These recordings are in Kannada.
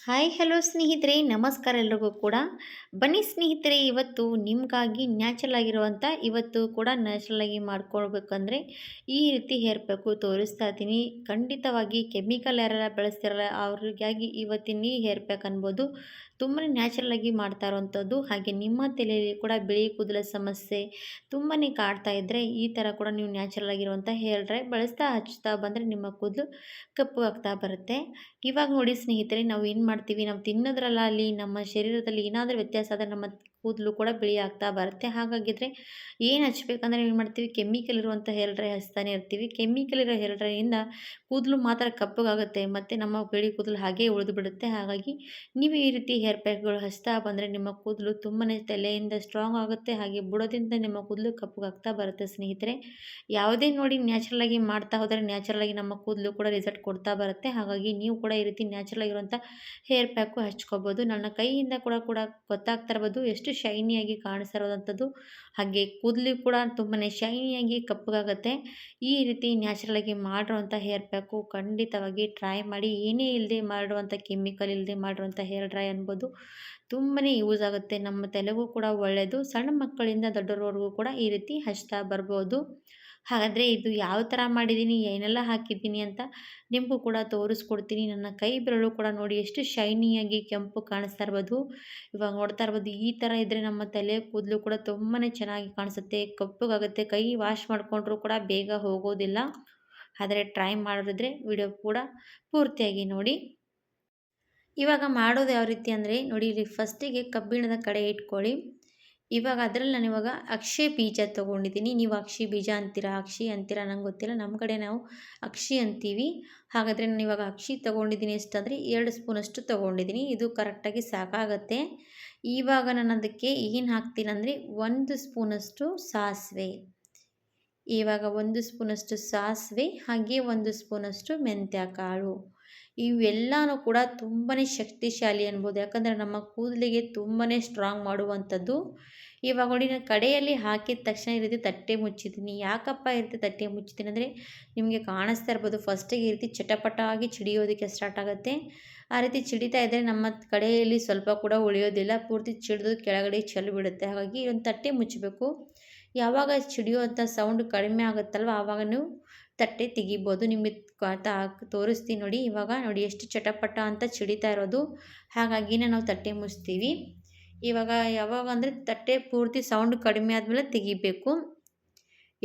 ಹಾಯ್ ಹಲೋ ಸ್ನೇಹಿತರೆ, ನಮಸ್ಕಾರ ಎಲ್ರಿಗೂ ಕೂಡ. ಬನ್ನಿ ಸ್ನೇಹಿತರೆ, ಇವತ್ತು ನಿಮಗಾಗಿ ನ್ಯಾಚುರಲ್ ಆಗಿರುವಂಥ ಇವತ್ತು ಕೂಡ ನ್ಯಾಚುರಲ್ ಆಗಿ ಮಾಡ್ಕೊಳ್ಬೇಕಂದ್ರೆ ಈ ರೀತಿ ಹೇರ್ ಪ್ಯಾಕು ತೋರಿಸ್ತಾ ಇದ್ದೀನಿ. ಖಂಡಿತವಾಗಿ ಕೆಮಿಕಲ್ ಯಾರೆಲ್ಲ ಬಳಸ್ತಿರಲ್ಲ ಅವ್ರಿಗಾಗಿ ಇವತ್ತಿನ ಈ ಹೇರ್ ಪ್ಯಾಕ್ ಅನ್ಬೋದು ತುಂಬಾ ನ್ಯಾಚುರಲ್ ಆಗಿ ಮಾಡ್ತಾ ಇರೋವಂಥದ್ದು. ಹಾಗೆ ನಿಮ್ಮ ತಲೆಯಲ್ಲಿ ಕೂಡ ಬಿಳಿ ಕೂದಲ ಸಮಸ್ಯೆ ತುಂಬಾ ಕಾಡ್ತಾ ಇದ್ದರೆ ಈ ಥರ ಕೂಡ ನೀವು ನ್ಯಾಚುರಲ್ ಆಗಿರುವಂಥ ಹೇರ್ ಡ್ರೈ ಬಳಸ್ತಾ ಹಚ್ತಾ ಬಂದರೆ ನಿಮ್ಮ ಕೂದಲು ಕಪ್ಪು ಆಗ್ತಾ ಬರುತ್ತೆ. ಇವಾಗ ನೋಡಿ ಸ್ನೇಹಿತರೆ, ನಾವು ಏನು ಮಾಡ್ತೀವಿ, ನಾವು ತಿನ್ನೋದ್ರಲ್ಲಾಗಲಿ ನಮ್ಮ ಶರೀರದಲ್ಲಿ ಏನಾದರೂ ವ್ಯತ್ಯಾಸ ಆದರೆ ನಮ್ಮ ಕೂದಲು ಕೂಡ ಬಿಳಿ ಆಗ್ತಾ ಬರುತ್ತೆ. ಹಾಗಾಗಿದ್ರೆ ಏನು ಹಚ್ಬೇಕಂದ್ರೆ ಏನು ಮಾಡ್ತೀವಿ, ಕೆಮಿಕಲ್ ಇರುವಂಥ ಹೇರ್ ಡ್ರೈ ಹಚ್ತಾನೆ ಇರ್ತೀವಿ. ಕೆಮಿಕಲ್ ಇರೋ ಹೇರ್ ಡ್ರೈಯಿಂದ ಕೂದಲು ಮಾತ್ರ ಕಪ್ಪಗಾಗುತ್ತೆ ಮತ್ತು ನಮ್ಮ ಬಿಳಿ ಕೂದಲು ಹಾಗೇ ಉಳಿದು ಬಿಡುತ್ತೆ. ಹಾಗಾಗಿ ನೀವು ಈ ರೀತಿ ಹೇರ್ ಪ್ಯಾಕ್ಗಳು ಹಚ್ತಾ ಬಂದರೆ ನಿಮ್ಮ ಕೂದಲು ತುಂಬಾ ತಲೆಯಿಂದ ಸ್ಟ್ರಾಂಗ್ ಆಗುತ್ತೆ. ಹಾಗೆ ಬುಡದಿಂದ ನಿಮ್ಮ ಕೂದಲು ಕಪ್ಪಗಾಗ್ತಾ ಬರುತ್ತೆ ಸ್ನೇಹಿತರೆ. ಯಾವುದೇ ನೋಡಿ ನ್ಯಾಚುರಲ್ ಆಗಿ ಮಾಡ್ತಾ ಹೋದರೆ ನ್ಯಾಚುರಲ್ ಆಗಿ ನಮ್ಮ ಕೂದಲು ಕೂಡ ರಿಸಲ್ಟ್ ಕೊಡ್ತಾ ಬರುತ್ತೆ. ಹಾಗಾಗಿ ನೀವು ಕೂಡ ಈ ರೀತಿ ನ್ಯಾಚುರಲ್ ಆಗಿರುವಂಥ ಹೇರ್ ಪ್ಯಾಕು ಹಚ್ಕೋಬೋದು. ನನ್ನ ಕೈಯಿಂದ ಕೂಡ ಗೊತ್ತಾಗ್ತಾ ಇರ್ಬೋದು ಎಷ್ಟು ಶೈನಿಯಾಗಿ ಕಾಣಿಸ್ತಾ ಇರೋದಂಥದ್ದು. ಹಾಗೆ ಕೂದಲು ಕೂಡ ತುಂಬಾ ಶೈನಿಯಾಗಿ ಕಪ್ಪಗಾಗುತ್ತೆ. ಈ ರೀತಿ ನ್ಯಾಚುರಲ್ ಆಗಿ ಮಾಡಿರುವಂಥ ಹೇರ್ ಪ್ಯಾಕು ಖಂಡಿತವಾಗಿ ಟ್ರೈ ಮಾಡಿ. ಏನೇ ಇಲ್ಲದೆ ಮಾಡುವಂಥ ಕೆಮಿಕಲ್ ಇಲ್ಲದೆ ಮಾಡಿರುವಂಥ ಹೇರ್ ಡ್ರೈ ಅನ್ಬೋದು ತುಂಬಾ ಯೂಸ್ ಆಗುತ್ತೆ. ನಮ್ಮ ತಲೆಗೂ ಕೂಡ ಒಳ್ಳೆಯದು. ಸಣ್ಣ ಮಕ್ಕಳಿಂದ ದೊಡ್ಡವರವರೆಗೂ ಕೂಡ ಈ ರೀತಿ ಹಚ್ತಾ ಬರ್ಬೋದು. ಹಾಗಾದರೆ ಇದು ಯಾವ ಥರ ಮಾಡಿದ್ದೀನಿ, ಏನೆಲ್ಲ ಹಾಕಿದ್ದೀನಿ ಅಂತ ನಿಮಗೂ ಕೂಡ ತೋರಿಸ್ಕೊಡ್ತೀನಿ. ನನ್ನ ಕೈ ಬೆರಳು ಕೂಡ ನೋಡಿ ಎಷ್ಟು ಶೈನಿಯಾಗಿ ಕೆಂಪು ಕಾಣಿಸ್ತಾ ಇರ್ಬೋದು. ಇವಾಗ ನೋಡ್ತಾ ಇರ್ಬೋದು, ಈ ಥರ ಇದ್ದರೆ ನಮ್ಮ ತಲೆ ಕೂದಲು ಕೂಡ ತುಂಬಾ ಚೆನ್ನಾಗಿ ಕಾಣಿಸುತ್ತೆ, ಕಪ್ಪಗಾಗುತ್ತೆ. ಕೈ ವಾಶ್ ಮಾಡಿಕೊಂಡ್ರೂ ಕೂಡ ಬೇಗ ಹೋಗೋದಿಲ್ಲ. ಆದರೆ ಟ್ರೈ ಮಾಡಿದ್ರೆ ವಿಡಿಯೋ ಕೂಡ ಪೂರ್ತಿಯಾಗಿ ನೋಡಿ. ಇವಾಗ ಮಾಡೋದು ಯಾವ ರೀತಿ ಅಂದರೆ ನೋಡಿ, ಇಲ್ಲಿ ಫಸ್ಟಿಗೆ ಕಬ್ಬಿಣದ ಕಡೆ ಇಟ್ಕೊಳ್ಳಿ. ಇವಾಗ ಅದರಲ್ಲಿ ನಾನಿವಾಗ ಅಕ್ಷಿ ಬೀಜ ತೊಗೊಂಡಿದ್ದೀನಿ. ನೀವು ಅಕ್ಷಿ ಬೀಜ ಅಂತೀರಾ, ಅಕ್ಷಿ ಅಂತೀರಾ ನಂಗೆ ಗೊತ್ತಿಲ್ಲ. ನಮ್ಮ ಕಡೆ ನಾವು ಅಕ್ಷಿ ಅಂತೀವಿ. ಹಾಗಾದರೆ ನಾನು ಇವಾಗ ಅಕ್ಷಿ ತೊಗೊಂಡಿದ್ದೀನಿ. ಎಷ್ಟಂದರೆ 2 ಸ್ಪೂನಷ್ಟು ತೊಗೊಂಡಿದ್ದೀನಿ. ಇದು ಕರೆಕ್ಟಾಗಿ ಸಾಕಾಗತ್ತೆ. ಇವಾಗ ನಾನು ಅದಕ್ಕೆ ಏನು ಹಾಕ್ತೀನಿ ಅಂದರೆ 1 ಸ್ಪೂನಷ್ಟು ಸಾಸಿವೆ. ಇವಾಗ 1 ಸ್ಪೂನಷ್ಟು ಸಾಸಿವೆ, ಹಾಗೆ 1 ಸ್ಪೂನಷ್ಟು ಮೆಂತ್ಯ ಕಾಳು. ಇವೆಲ್ಲನೂ ಕೂಡ ತುಂಬಾ ಶಕ್ತಿಶಾಲಿ ಅನ್ಬೋದು. ಯಾಕಂದರೆ ನಮ್ಮ ಕೂದಲಿಗೆ ತುಂಬಾ ಸ್ಟ್ರಾಂಗ್ ಮಾಡುವಂಥದ್ದು. ಇವಾಗ ನೋಡಿ, ನಾನು ಕಡೆಯಲ್ಲಿ ಹಾಕಿದ ತಕ್ಷಣ ಈ ರೀತಿ ತಟ್ಟೆ ಮುಚ್ಚಿದ್ದೀನಿ. ಯಾಕಪ್ಪ ಈ ರೀತಿ ತಟ್ಟೆ ಮುಚ್ಚಿದ್ದೀನಿ ಅಂದರೆ ನಿಮಗೆ ಕಾಣಿಸ್ತಾ ಇರ್ಬೋದು, ಫಸ್ಟಿಗೆ ಈ ರೀತಿ ಚಟಪಟ ಆಗಿ ಚಿಡಿಯೋದಕ್ಕೆ ಸ್ಟಾರ್ಟ್ ಆಗುತ್ತೆ. ಆ ರೀತಿ ಚಿಡಿತಾ ಇದ್ದರೆ ನಮ್ಮ ಕಡೆಯಲ್ಲಿ ಸ್ವಲ್ಪ ಕೂಡ ಉಳಿಯೋದಿಲ್ಲ, ಪೂರ್ತಿ ಚಿಡಿದು ಕೆಳಗಡೆ ಚೆಲ್ಲಿಬಿಡುತ್ತೆ. ಹಾಗಾಗಿ ಒಂದು ತಟ್ಟೆ ಮುಚ್ಚಬೇಕು. ಯಾವಾಗ ಚಿಡಿಯುವಂಥ ಸೌಂಡ್ ಕಡಿಮೆ ಆಗುತ್ತಲ್ವ ಆವಾಗ ನೀವು ತಟ್ಟೆ ತೆಗಿಬೋದು. ನಿಮಗೆ ತೋರಿಸ್ತೀನಿ ನೋಡಿ. ಇವಾಗ ನೋಡಿ ಎಷ್ಟು ಚಟಪಟ ಅಂತ ಚಿಡಿತಾ ಇರೋದು. ಹಾಗಾಗಿನೇ ನಾವು ತಟ್ಟೆ ಮುಚ್ತೀವಿ. ಇವಾಗ ಯಾವಾಗ ಅಂದರೆ ತಟ್ಟೆ ಪೂರ್ತಿ ಸೌಂಡ್ ಕಡಿಮೆ ಆದಮೇಲೆ ತೆಗಿಬೇಕು.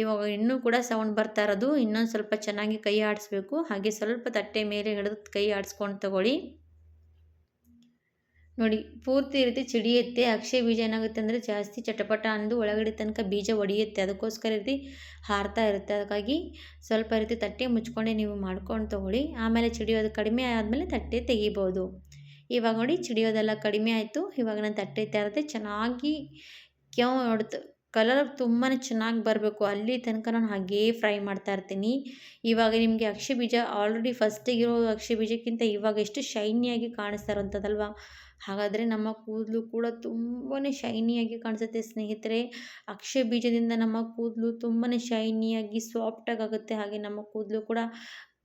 ಇವಾಗ ಇನ್ನೂ ಕೂಡ ಸೌಂಡ್ ಬರ್ತಾ ಇರೋದು. ಇನ್ನೊಂದು ಸ್ವಲ್ಪ ಚೆನ್ನಾಗಿ ಕೈ ಆಡಿಸ್ಬೇಕು. ಹಾಗೆ ಸ್ವಲ್ಪ ತಟ್ಟೆ ಮೇಲೆ ಹಿಡಿದು ಕೈ ಆಡಿಸ್ಕೊಂಡು ತಗೊಳ್ಳಿ. ನೋಡಿ, ಪೂರ್ತಿ ಈ ರೀತಿ ಚಿಡಿಯುತ್ತೆ. ಅಕ್ಷಯ ಬೀಜ ಏನಾಗುತ್ತೆ ಅಂದರೆ ಜಾಸ್ತಿ ಚಟಪಟ ಅಂದು ಒಳಗಡೆ ತನಕ ಬೀಜ ಒಡೆಯುತ್ತೆ. ಅದಕ್ಕೋಸ್ಕರ ಈ ರೀತಿ ಹಾರ್ತಾ ಇರುತ್ತೆ. ಅದಕ್ಕಾಗಿ ಸ್ವಲ್ಪ ರೀತಿ ತಟ್ಟೆ ಮುಚ್ಕೊಂಡೆ ನೀವು ಮಾಡ್ಕೊಂಡು ತೊಗೊಳ್ಳಿ. ಆಮೇಲೆ ಚಿಡಿಯೋದು ಕಡಿಮೆ ಆದಮೇಲೆ ತಟ್ಟೆ ತೆಗಿಬೋದು. ಇವಾಗ ನೋಡಿ, ಚಿಡಿಯೋದೆಲ್ಲ ಕಡಿಮೆ ಆಯಿತು. ಇವಾಗ ನಾನು ತಟ್ಟೆ ತೆರೆದೆ ಚೆನ್ನಾಗಿ ಹೊಡ್ತು ಕಲರ್ ತುಂಬಾ ಚೆನ್ನಾಗಿ ಬರಬೇಕು ಅಲ್ಲಿ ತನಕ ನಾನು ಹಾಗೇ ಫ್ರೈ ಮಾಡ್ತಾ ಇರ್ತೀನಿ. ಇವಾಗ ನಿಮಗೆ ಅಕ್ಷಯ ಬೀಜ ಆಲ್ರೆಡಿ ಫಸ್ಟಿಗಿರೋ ಅಕ್ಷಯ ಬೀಜಕ್ಕಿಂತ ಇವಾಗ ಎಷ್ಟು ಶೈನಿಯಾಗಿ ಕಾಣಿಸ್ತಾ ಇರೋಂಥದ್ದಲ್ವ. ಹಾಗಾದರೆ ನಮ್ಮ ಕೂದಲು ಕೂಡ ತುಂಬಾ ಶೈನಿಯಾಗಿ ಕಾಣಿಸುತ್ತೆ ಸ್ನೇಹಿತರೆ. ಅಕ್ಷಯ ಬೀಜದಿಂದ ನಮ್ಮ ಕೂದಲು ತುಂಬಾ ಶೈನಿಯಾಗಿ ಸಾಫ್ಟಾಗಿ ಆಗುತ್ತೆ. ಹಾಗೆ ನಮ್ಮ ಕೂದಲು ಕೂಡ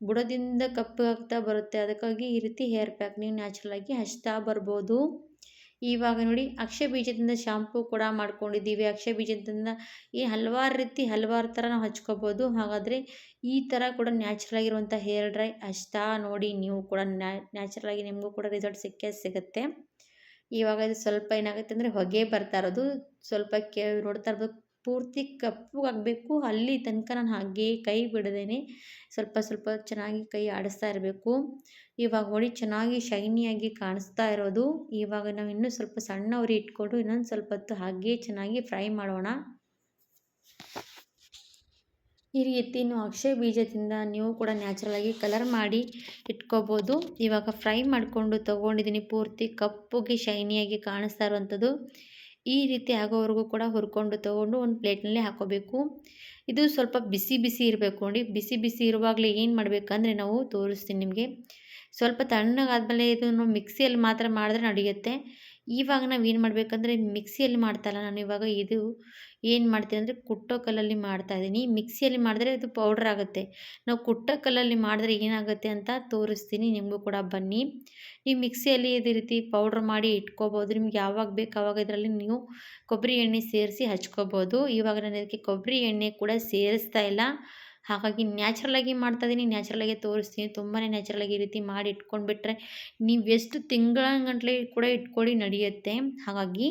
ಬುಡದಿಂದ ಕಪ್ಪಗಾಗ್ತಾ ಬರುತ್ತೆ. ಅದಕ್ಕಾಗಿ ಈ ರೀತಿ ಹೇರ್ ಪ್ಯಾಕ್ ನೀವು ನ್ಯಾಚುರಲ್ ಆಗಿ ಹಚ್ತಾ ಬರ್ಬೋದು. ಇವಾಗ ನೋಡಿ, ಅಕ್ಷಯ ಬೀಜದಿಂದ ಶಾಂಪೂ ಕೂಡ ಮಾಡ್ಕೊಂಡಿದ್ದೀವಿ. ಅಕ್ಷಯ ಬೀಜದಿಂದ ಹಲವಾರು ಥರ ನಾವು ಹಚ್ಕೋಬೋದು. ಹಾಗಾದರೆ ಈ ಥರ ಕೂಡ ನ್ಯಾಚುರಲ್ ಆಗಿರುವಂಥ ಹೇರ್ ಡ್ರೈ ಹಚ್ತಾ ನೋಡಿ, ನೀವು ಕೂಡ ನ್ಯಾಚುರಲ್ ಆಗಿ ನಿಮಗೂ ಕೂಡ ರಿಸಲ್ಟ್ ಸಿಕ್ಕೇ ಸಿಗುತ್ತೆ. ಇವಾಗ ಇದು ಸ್ವಲ್ಪ ಏನಾಗುತ್ತೆ ಅಂದರೆ ಹೊಗೆ ಬರ್ತಾ ಇರೋದು, ಸ್ವಲ್ಪ ನೋಡ್ತಾ ಇರ್ಬೋದು ಪೂರ್ತಿ ಕಪ್ಪಗಾಗಬೇಕು. ಅಲ್ಲಿ ತನಕ ನಾನು ಹಾಗೇ ಕೈ ಬಿಡದೇನೆ ಸ್ವಲ್ಪ ಚೆನ್ನಾಗಿ ಕೈ ಆಡಿಸ್ತಾ ಇರಬೇಕು. ಇವಾಗ ನೋಡಿ, ಚೆನ್ನಾಗಿ ಶೈನಿಯಾಗಿ ಕಾಣಿಸ್ತಾ ಇರೋದು. ಇವಾಗ ನಾವು ಇನ್ನೂ ಸ್ವಲ್ಪ ಸಣ್ಣ ಉರಿ ಇಟ್ಕೊಂಡು ಇನ್ನೊಂದು ಸ್ವಲ್ಪ ಹೊತ್ತು ಹಾಗೇ ಚೆನ್ನಾಗಿ ಫ್ರೈ ಮಾಡೋಣ. ಈ ರೀತಿ ಅಕ್ಷಯ ಬೀಜದಿಂದ ನೀವು ಕೂಡ ನ್ಯಾಚುರಲ್ ಆಗಿ ಕಲರ್ ಮಾಡಿ ಇಟ್ಕೋಬೋದು. ಇವಾಗ ಫ್ರೈ ಮಾಡಿಕೊಂಡು ತೊಗೊಂಡಿದ್ದೀನಿ. ಪೂರ್ತಿ ಕಪ್ಪುಗೆ ಶೈನಿಯಾಗಿ ಕಾಣಿಸ್ತಾ ಇರುವಂಥದ್ದು. ಈ ರೀತಿ ಆಗೋವರೆಗೂ ಕೂಡ ಹುರ್ಕೊಂಡು ತೊಗೊಂಡು ಒಂದು ಪ್ಲೇಟ್ನಲ್ಲಿ ಹಾಕೋಬೇಕು. ಇದು ಸ್ವಲ್ಪ ಬಿಸಿ ಬಿಸಿ ಇರಬೇಕು ನೋಡಿ. ಬಿಸಿ ಬಿಸಿ ಇರುವಾಗಲೇ ಏನು ಮಾಡಬೇಕಂದ್ರೆ ನಾವು ತೋರಿಸ್ತೀನಿ ನಿಮಗೆ. ಸ್ವಲ್ಪ ತಣ್ಣಗಾದ್ಮೇಲೆ ಇದನ್ನು ಮಿಕ್ಸಿಯಲ್ಲಿ ಮಾತ್ರ ಮಾಡಿದ್ರೆ ನಡೆಯುತ್ತೆ. ಇವಾಗ ನಾವು ಏನು ಮಾಡಬೇಕಂದ್ರೆ ಮಿಕ್ಸಿಯಲ್ಲಿ ಮಾಡ್ತಾ ಇಲ್ಲ ನಾನು ಇವಾಗ ಇದು ಏನು ಮಾಡ್ತೀನಿ ಅಂದರೆ ಕುಟ್ಟೋ ಕಲ್ಲಲ್ಲಿ ಮಾಡ್ತಾಯಿದ್ದೀನಿ. ಮಿಕ್ಸಿಯಲ್ಲಿ ಮಾಡಿದ್ರೆ ಅದು ಪೌಡ್ರ್ ಆಗುತ್ತೆ. ನಾವು ಕುಟ್ಟೋ ಕಲ್ಲಲ್ಲಿ ಮಾಡಿದ್ರೆ ಏನಾಗುತ್ತೆ ಅಂತ ತೋರಿಸ್ತೀನಿ ನಿಮಗೂ ಕೂಡ ಬನ್ನಿ. ನೀವು ಮಿಕ್ಸಿಯಲ್ಲಿ ಇದೇ ರೀತಿ ಪೌಡ್ರ್ ಮಾಡಿ ಇಟ್ಕೋಬೋದು. ನಿಮ್ಗೆ ಯಾವಾಗ ಬೇಕು ಆವಾಗ ಇದರಲ್ಲಿ ನೀವು ಕೊಬ್ಬರಿ ಎಣ್ಣೆ ಸೇರಿಸಿ ಹಚ್ಕೋಬೋದು. ಇವಾಗ ನಾನು ಇದಕ್ಕೆ ಕೊಬ್ಬರಿ ಎಣ್ಣೆ ಕೂಡ ಸೇರಿಸ್ತಾ ಇಲ್ಲ. ಹಾಗಾಗಿ ನ್ಯಾಚುರಲಾಗಿ ಮಾಡ್ತಾಯಿದ್ದೀನಿ, ನ್ಯಾಚುರಲಾಗಿ ತೋರಿಸ್ತೀನಿ. ತುಂಬಾ ನ್ಯಾಚುರಲಾಗಿ ಈ ರೀತಿ ಮಾಡಿ ಇಟ್ಕೊಂಡ್ಬಿಟ್ರೆ ನೀವು ಎಷ್ಟು ತಿಂಗಳಗಟ್ಟಲೆ ಕೂಡ ಇಟ್ಕೊಳ್ಳಿ ನಡೆಯುತ್ತೆ. ಹಾಗಾಗಿ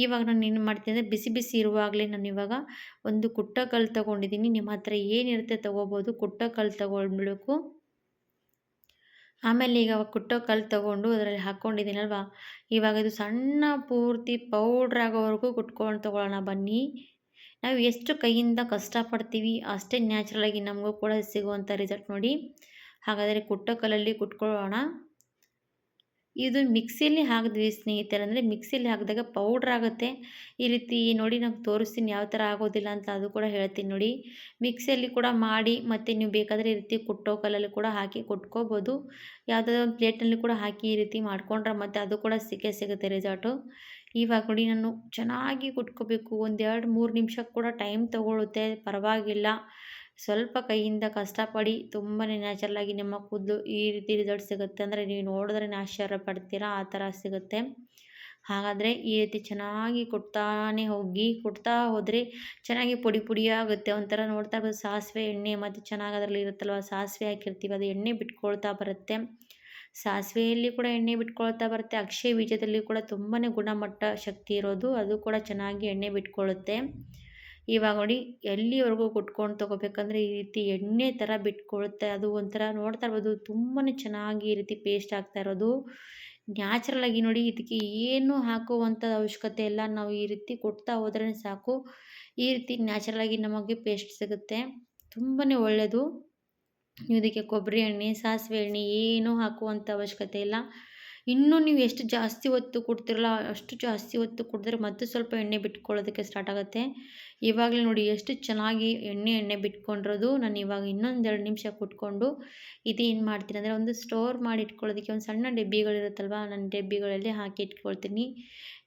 ಇವಾಗ ನಾನು ಏನು ಮಾಡ್ತೀನಿ ಅಂದರೆ ಬಿಸಿ ಬಿಸಿ ಇರುವಾಗಲೇ ನಾನು ಇವಾಗ ಒಂದು ಕುಟ್ಟ ಕಲ್ಲು ತೊಗೊಂಡಿದ್ದೀನಿ. ನಿಮ್ಮ ಹತ್ರ ಏನಿರುತ್ತೆ ತೊಗೋಬೋದು. ಕುಟ್ಟ ಕಲ್ಲು ತೊಗೊಂಡ್ಬಿಡ್ಬೇಕು. ಆಮೇಲೆ ಈಗ ಕುಟ್ಟೋ ಕಲ್ಲು ತೊಗೊಂಡು ಅದರಲ್ಲಿ ಹಾಕ್ಕೊಂಡಿದ್ದೀನಲ್ವಾ, ಇವಾಗ ಇದು ಸಣ್ಣ ಪೂರ್ತಿ ಪೌಡ್ರ್ ಆಗೋವರೆಗೂ ಕುಟ್ಕೊಂಡು ತೊಗೊಳ್ಳೋಣ ಬನ್ನಿ. ನಾವು ಎಷ್ಟು ಕೈಯಿಂದ ಕಷ್ಟಪಡ್ತೀವಿ ಅಷ್ಟೇ ನ್ಯಾಚುರಲಾಗಿ ನಮಗೂ ಕೂಡ ಸಿಗುವಂಥ ರಿಸಲ್ಟ್ ನೋಡಿ. ಹಾಗಾದರೆ ಕುಟ್ಟೋ ಕಲ್ಲಲ್ಲಿ ಕುಟ್ಕೊಳ್ಳೋಣ. ಇದು ಮಿಕ್ಸಿಯಲ್ಲಿ ಹಾಕಿದ್ವಿ ಸ್ನೇಹಿತರೆ, ಅಂದರೆ ಮಿಕ್ಸಿಯಲ್ಲಿ ಹಾಕಿದಾಗ ಪೌಡ್ರ್ ಆಗುತ್ತೆ. ಈ ರೀತಿ ನೋಡಿ ನಾನು ತೋರಿಸ್ತೀನಿ ಯಾವ ಥರ ಆಗೋದಿಲ್ಲ ಅಂತ, ಅದು ಕೂಡ ಹೇಳ್ತೀನಿ ನೋಡಿ. ಮಿಕ್ಸಿಯಲ್ಲಿ ಕೂಡ ಮಾಡಿ ಮತ್ತು ನೀವು ಬೇಕಾದರೆ ಈ ರೀತಿ ಕುಟ್ಟೋ ಕಲ್ಲಲ್ಲಿ ಕೂಡ ಹಾಕಿ ಕುಟ್ಕೋಬೋದು. ಯಾವುದಾದ್ರು ಒಂದು ಪ್ಲೇಟ್ನಲ್ಲಿ ಕೂಡ ಹಾಕಿ ಈ ರೀತಿ ಮಾಡ್ಕೊಂಡ್ರೆ ಮತ್ತು ಅದು ಕೂಡ ಸಿಕ್ಕೇ ಸಿಗುತ್ತೆ ರಿಸಲ್ಟು. ಇವಾಗ ನೋಡಿ ನಾನು ಚೆನ್ನಾಗಿ ಕುಟ್ಕೋಬೇಕು. ಒಂದು 2-3 ನಿಮಿಷ ಕೂಡ ಟೈಮ್ ತೊಗೊಳುತ್ತೆ, ಪರವಾಗಿಲ್ಲ. ಸ್ವಲ್ಪ ಕೈಯಿಂದ ಕಷ್ಟಪಡಿ ತುಂಬಾ ನ್ಯಾಚುರಲಾಗಿ ನಿಮ್ಮ ಕೂದಲು ಈ ರೀತಿ ರಿಸಲ್ಟ್ ಸಿಗುತ್ತೆ ಅಂದರೆ ನೀವು ನೋಡಿದ್ರೆ ಆಶ್ಚರ್ಯ ಪಡ್ತೀರಾ, ಆ ಥರ ಸಿಗುತ್ತೆ. ಹಾಗಾದರೆ ಈ ರೀತಿ ಚೆನ್ನಾಗಿ ಕುಟ್ತಾ ಹೋದರೆ ಚೆನ್ನಾಗಿ ಪುಡಿ ಪುಡಿಯಾಗುತ್ತೆ. ಒಂಥರ ನೋಡ್ತಾ ಇರ್ಬೋದು ಸಾಸಿವೆ ಎಣ್ಣೆ ಮತ್ತು ಚೆನ್ನಾಗಿ ಅದರಲ್ಲಿ ಇರುತ್ತಲ್ವ, ಸಾಸಿವೆ ಹಾಕಿರ್ತೀವಿ, ಅದು ಎಣ್ಣೆ ಬಿಟ್ಕೊಳ್ತಾ ಬರುತ್ತೆ. ಸಾಸಿವೆಯಲ್ಲಿ ಕೂಡ ಎಣ್ಣೆ ಬಿಟ್ಕೊಳ್ತಾ ಬರುತ್ತೆ. ಅಕ್ಷಯ ಬೀಜದಲ್ಲಿ ಕೂಡ ತುಂಬಾ ಗುಣಮಟ್ಟ ಶಕ್ತಿ ಇರೋದು, ಅದು ಕೂಡ ಚೆನ್ನಾಗಿ ಎಣ್ಣೆ ಬಿಟ್ಕೊಳ್ಳುತ್ತೆ. ಇವಾಗ ನೋಡಿ ಎಲ್ಲಿವರೆಗೂ ಕುಟ್ಕೊಂಡು ತೊಗೋಬೇಕಂದ್ರೆ ಈ ರೀತಿ ಎಣ್ಣೆ ಥರ ಬಿಟ್ಕೊಳ್ಳುತ್ತೆ. ಅದು ಒಂಥರ ನೋಡ್ತಾ ಇರ್ಬೋದು ತುಂಬಾ ಚೆನ್ನಾಗಿ ಈ ರೀತಿ ಪೇಸ್ಟ್ ಆಗ್ತಾ ಇರೋದು. ನ್ಯಾಚುರಲಾಗಿ ನೋಡಿ, ಇದಕ್ಕೆ ಏನು ಹಾಕುವಂಥ ಅವಶ್ಯಕತೆ ಇಲ್ಲ. ನಾವು ಈ ರೀತಿ ಕುಟ್ತಾ ಹೋದ್ರೇ ಸಾಕು, ಈ ರೀತಿ ನ್ಯಾಚುರಲಾಗಿ ನಮಗೆ ಪೇಸ್ಟ್ ಸಿಗುತ್ತೆ. ತುಂಬಾ ಒಳ್ಳೆಯದು. ನೀವು ಇದಕ್ಕೆ ಕೊಬ್ಬರಿ ಎಣ್ಣೆ, ಸಾಸಿವೆ ಎಣ್ಣೆ ಏನೂ ಹಾಕುವಂಥ ಅವಶ್ಯಕತೆ ಇಲ್ಲ. ಇನ್ನೂ ನೀವು ಎಷ್ಟು ಜಾಸ್ತಿ ಹೊತ್ತು ಕುಟ್ತಿರಲ್ಲ ಅಷ್ಟು ಜಾಸ್ತಿ ಹೊತ್ತು ಕುಡಿದ್ರೆ ಮತ್ತೆ ಸ್ವಲ್ಪ ಎಣ್ಣೆ ಬಿಟ್ಕೊಳ್ಳೋದಕ್ಕೆ ಸ್ಟಾರ್ಟ್ ಆಗುತ್ತೆ. ಇವಾಗಲೇ ನೋಡಿ ಎಷ್ಟು ಚೆನ್ನಾಗಿ ಎಣ್ಣೆ ಬಿಟ್ಕೊಂಡಿರೋದು. ನಾನು ಇವಾಗ ಇನ್ನೊಂದು 2 ನಿಮಿಷ ಕುಟ್ಕೊಂಡು ಇದೇನು ಮಾಡ್ತೀನಿ ಅಂದರೆ ಒಂದು ಸ್ಟೋರ್ ಮಾಡಿ ಇಟ್ಕೊಳ್ಳೋದಕ್ಕೆ ಒಂದು ಸಣ್ಣ ಡಬ್ಬಿಗಳಿರುತ್ತಲ್ವ, ನಾನು ಡಬ್ಬಿಗಳಲ್ಲಿ ಹಾಕಿ ಇಟ್ಕೊಳ್ತೀನಿ.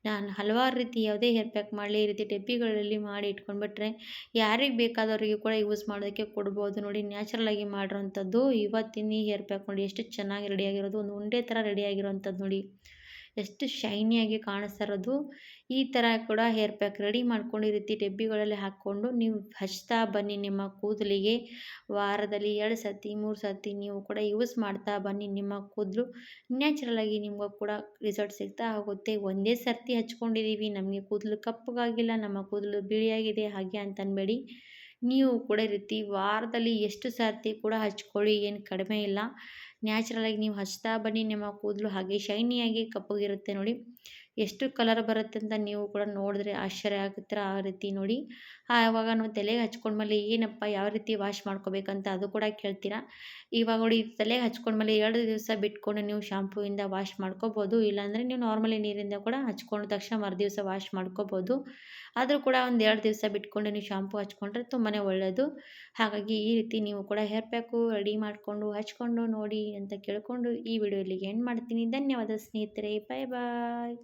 ನಾನು ಹಲವಾರು ರೀತಿ ಯಾವುದೇ ಹೇರ್ ಪ್ಯಾಕ್ ಮಾಡಲಿ ಈ ರೀತಿ ಡಬ್ಬಿಗಳಲ್ಲಿ ಮಾಡಿ ಇಟ್ಕೊಂಡ್ಬಿಟ್ರೆ ಯಾರಿಗೆ ಬೇಕಾದವರಿಗೆ ಕೂಡ ಯೂಸ್ ಮಾಡೋದಕ್ಕೆ ಕೊಡ್ಬೋದು. ನೋಡಿ ನ್ಯಾಚುರಲಾಗಿ ಮಾಡಿರೋಂಥದ್ದು ಇವತ್ತಿನ ಈ ಹೇರ್ ಪ್ಯಾಕ್ ನೋಡಿ ಎಷ್ಟು ಚೆನ್ನಾಗಿ ರೆಡಿಯಾಗಿರೋದು, ಒಂದು ಉಂಡೆ ಥರ ರೆಡಿಯಾಗಿರೋಂಥದ್ದು ನೋಡಿ, ಎಷ್ಟು ಶೈನಿಯಾಗಿ ಕಾಣಿಸ್ತಾ ಇರೋದು. ಈ ಥರ ಕೂಡ ಹೇರ್ ಪ್ಯಾಕ್ ರೆಡಿ ಮಾಡ್ಕೊಂಡು ಈ ರೀತಿ ಡಬ್ಬಿಗಳಲ್ಲಿ ಹಾಕ್ಕೊಂಡು ನೀವು ಹಚ್ತಾ ಬನ್ನಿ ನಿಮ್ಮ ಕೂದಲಿಗೆ. ವಾರದಲ್ಲಿ 2 ಸತಿ 3 ಸತಿ ನೀವು ಕೂಡ ಯೂಸ್ ಮಾಡ್ತಾ ಬನ್ನಿ. ನಿಮ್ಮ ಕೂದಲು ನ್ಯಾಚುರಲಾಗಿ ನಿಮಗೂ ಕೂಡ ರಿಸಲ್ಟ್ ಸಿಗ್ತಾ ಹೋಗುತ್ತೆ. ಒಂದೇ ಸರ್ತಿ ಹಚ್ಕೊಂಡಿದ್ದೀವಿ ನಮಗೆ ಕೂದಲು ಕಪ್ಪಗಾಗಿಲ್ಲ, ನಮ್ಮ ಕೂದಲು ಬಿಳಿಯಾಗಿದೆ ಹಾಗೆ ಅಂತ ಅನ್ಬೇಡಿ. ನೀವು ಕೂಡ ಈ ರೀತಿ ವಾರದಲ್ಲಿ ಎಷ್ಟು ಸರ್ತಿ ಕೂಡ ಹಚ್ಕೊಳ್ಳಿ, ಏನು ಕಡಿಮೆ ಇಲ್ಲ. ನ್ಯಾಚುರಲಾಗಿ ನೀವು ಹಚ್ತಾ ಬನ್ನಿ, ನಿಮ್ಮ ಕೂದಲು ಹಾಗೆ ಶೈನಿಯಾಗಿ ಕಪ್ಪಗಿರುತ್ತೆ ನೋಡಿ. ಎಷ್ಟು ಕಲರ್ ಬರುತ್ತೆ ಅಂತ ನೀವು ಕೂಡ ನೋಡಿದ್ರೆ ಆಶ್ಚರ್ಯ ಆಗುತ್ತರ ಆ ರೀತಿ ನೋಡಿ. ಆವಾಗ ನಾವು ತಲೆಗೆ ಹಚ್ಕೊಂಡ್ಮೇಲೆ ಏನಪ್ಪ ಯಾವ ರೀತಿ ವಾಶ್ ಮಾಡ್ಕೋಬೇಕಂತ ಅದು ಕೂಡ ಕೇಳ್ತೀರಾ. ಇವಾಗ ನೋಡಿ ತಲೆಗೆ ಹಚ್ಕೊಂಡ್ಮೇಲೆ 2 ದಿವಸ ಬಿಟ್ಕೊಂಡು ನೀವು ಶಾಂಪೂಯಿಂದ ವಾಶ್ ಮಾಡ್ಕೋಬೋದು. ಇಲ್ಲಾಂದರೆ ನೀವು ನಾರ್ಮಲಿ ನೀರಿಂದ ಕೂಡ ಹಚ್ಕೊಂಡ ತಕ್ಷಣ ಮರುದಿವಸ ವಾಶ್ ಮಾಡ್ಕೋಬೋದು. ಆದರೂ ಕೂಡ ಒಂದು 2 ದಿವಸ ಬಿಟ್ಕೊಂಡು ನೀವು ಶಾಂಪೂ ಹಚ್ಕೊಂಡ್ರೆ ತುಂಬಾ ಒಳ್ಳೆಯದು. ಹಾಗಾಗಿ ಈ ರೀತಿ ನೀವು ಕೂಡ ಹೇರ್ ಪ್ಯಾಕು ರೆಡಿ ಮಾಡಿಕೊಂಡು ಹಚ್ಕೊಂಡು ನೋಡಿ ಅಂತ ಕೇಳಿಕೊಂಡು ಈ ವಿಡಿಯೋ ಇಲ್ಲಿಗೆ ಎಂಡ್ ಮಾಡ್ತೀನಿ. ಧನ್ಯವಾದ ಸ್ನೇಹಿತರೆ. ಬಾಯ್ ಬಾಯ್.